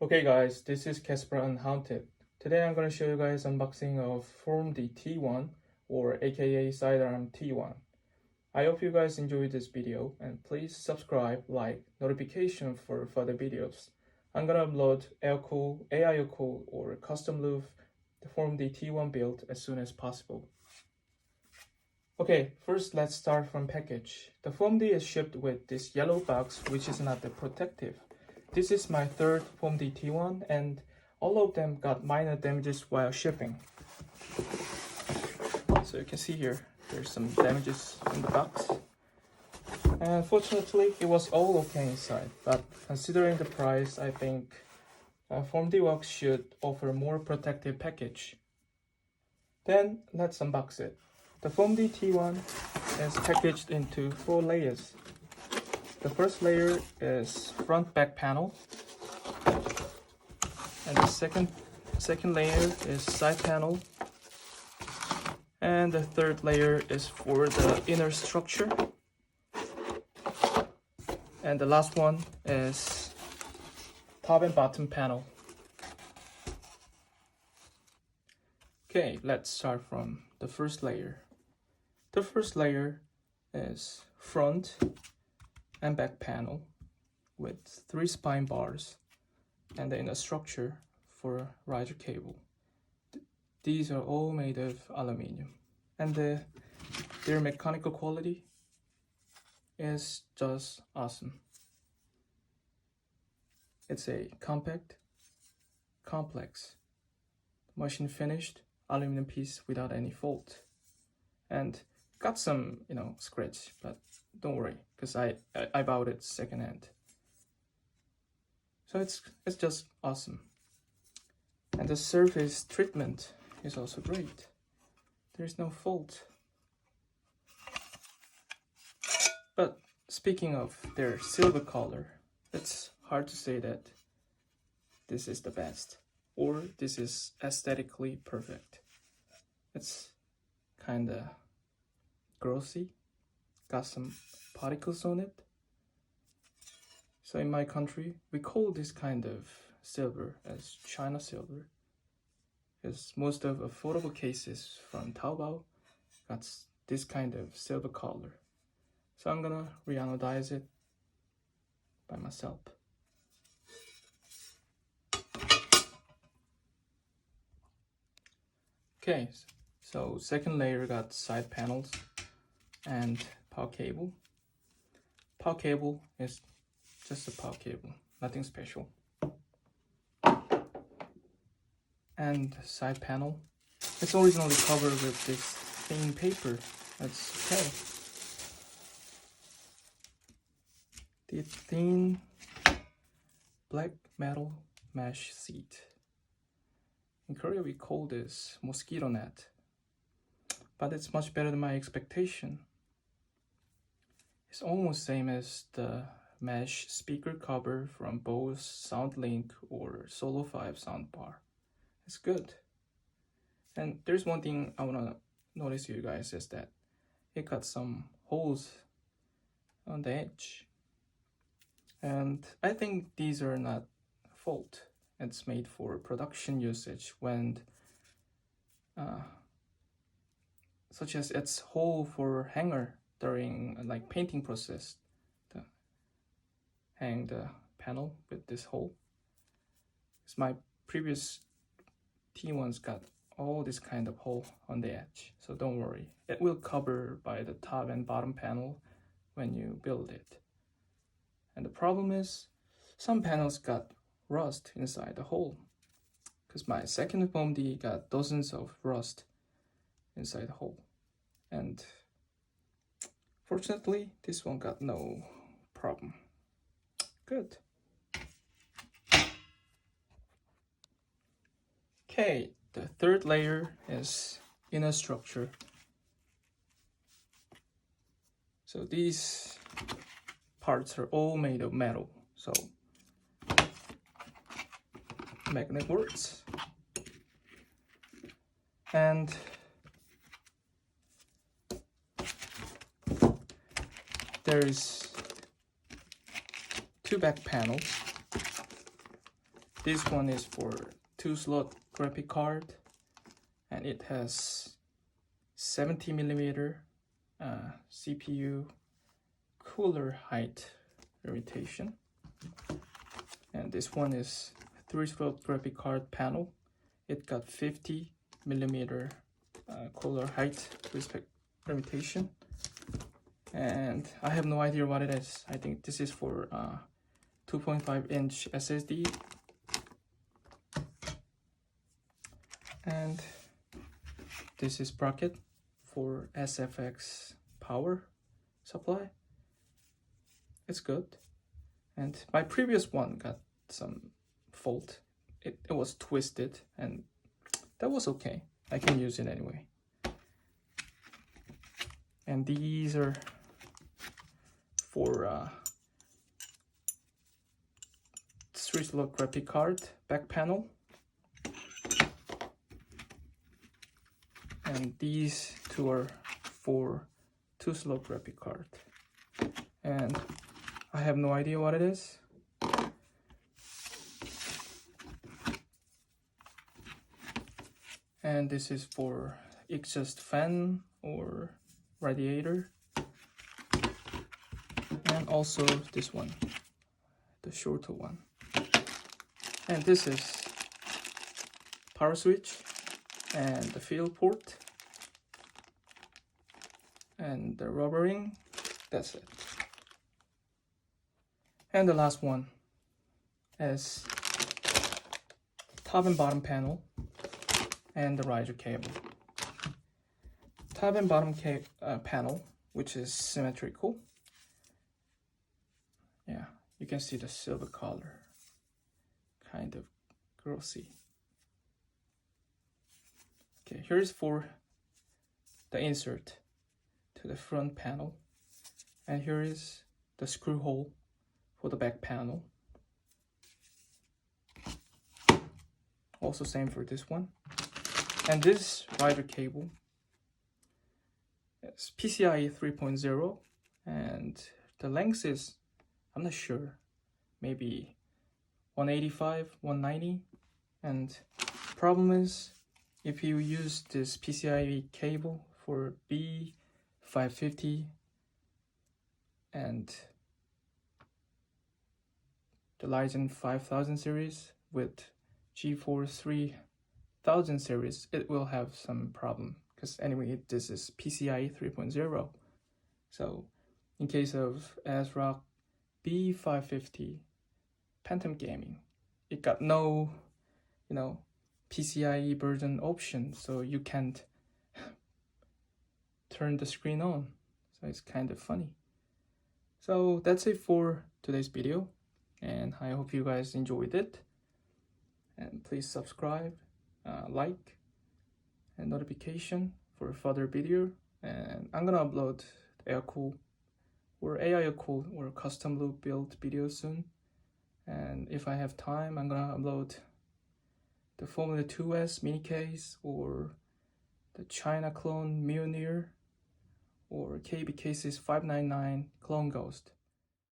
Okay guys, this is Casper Unhaunted. Today I'm going to show you guys unboxing of FormD T1 or aka Sidearm T1. I hope you guys enjoyed this video and please subscribe, like, notification for further videos. I'm going to upload air-cool, AIO-cool or custom loop the FormD T1 build as soon as possible. Okay, first let's start from package. The FormD is shipped with this yellow box which is not the protective. This is my third FormD T1 and all of them got minor damages while shipping. So you can see here, there's some damages in the box. And fortunately, it was all okay inside, but considering the price, I think FormDWorks should offer more protective package. Then let's unbox it. The FormD T1 is packaged into 4 layers. The first layer is front back panel, and the second layer is side panel, and the third layer is for the inner structure, and the last one is top and bottom panel. Okay, let's start from the first layer. The first layer is front and back panel with 3 spine bars and the inner structure for riser cable. These are all made of aluminum, and their mechanical quality is just awesome. It's a compact, complex, machine finished aluminum piece without any fault, and got some scratch, but don't worry because I bought it secondhand. So it's just awesome. And the surface treatment is also great. There's no fault. But speaking of their silver color, it's hard to say that this is the best or this is aesthetically perfect. It's kinda glossy, got some particles on it. So in my country, we call this kind of silver as China silver, because most of affordable cases from Taobao got this kind of silver color. So I'm gonna re-anodize it by myself. Okay, so second layer got side panels and power cable. Power cable is just a power cable, nothing special. And side panel, it's originally covered with this thin paper. That's okay. The thin black metal mesh seat. In Korea we call this mosquito net, but it's much better than my expectation. It's almost same as the mesh speaker cover from Bose SoundLink or Solo 5 soundbar. It's good. And there's one thing I wanna notice you guys is that it got some holes on the edge. And I think these are not fault. It's made for production usage when such as its hole for hanger during like painting process to hang the panel with this hole. It's my previous T1s got all this kind of hole on the edge, so don't worry, it will cover by the top and bottom panel when you build it. And the problem is some panels got rust inside the hole, because my second FormD got dozens of rust inside the hole, and fortunately this one got no problem. Good. Okay, the third layer is inner structure. So these parts are all made of metal, so magnet works. And there's 2 back panels this one is for 2-slot graphic card, and it has 70mm CPU cooler height limitation. And this one is 3-slot graphic card panel. It got 50mm cooler height limitation. And I have no idea what it is. I think this is for 2.5-inch SSD. And this is bracket for SFX power supply. It's good. And my previous one got some fault. It was twisted, and that was okay. I can use it anyway. And these are for 3-slot graphic card back panel. And these two are for 2-slot graphic card. And I have no idea what it is. And this is for exhaust fan or radiator. And also this one, the shorter one. And this is power switch and the field port and the rubber ring. That's it. And the last one is top and bottom panel and the riser cable. Top and bottom panel, which is symmetrical. Yeah, you can see the silver color, kind of glossy. Okay, here's for the insert to the front panel, and here is the screw hole for the back panel. Also same for this one. And this riser cable is PCIe 3.0, and the length is, I'm not sure, maybe 185, 190. And problem is, if you use this PCIe cable for B550 and the Ryzen 5000 series with GeForce 3000 series, it will have some problem, because anyway this is PCIe 3.0. So in case of ASRock B550 Phantom Gaming, it got no PCIe version option, so you can't turn the screen on. So it's kind of funny. So that's it for today's video, and I hope you guys enjoyed it. And please subscribe, like, and notification for a further video. And I'm gonna upload air-cooled or AI-cooled or custom loop build video soon. And if I have time, I'm gonna upload the FormDWorks mini case, or the China clone Mjolnir, or KB Cases 599 clone ghost.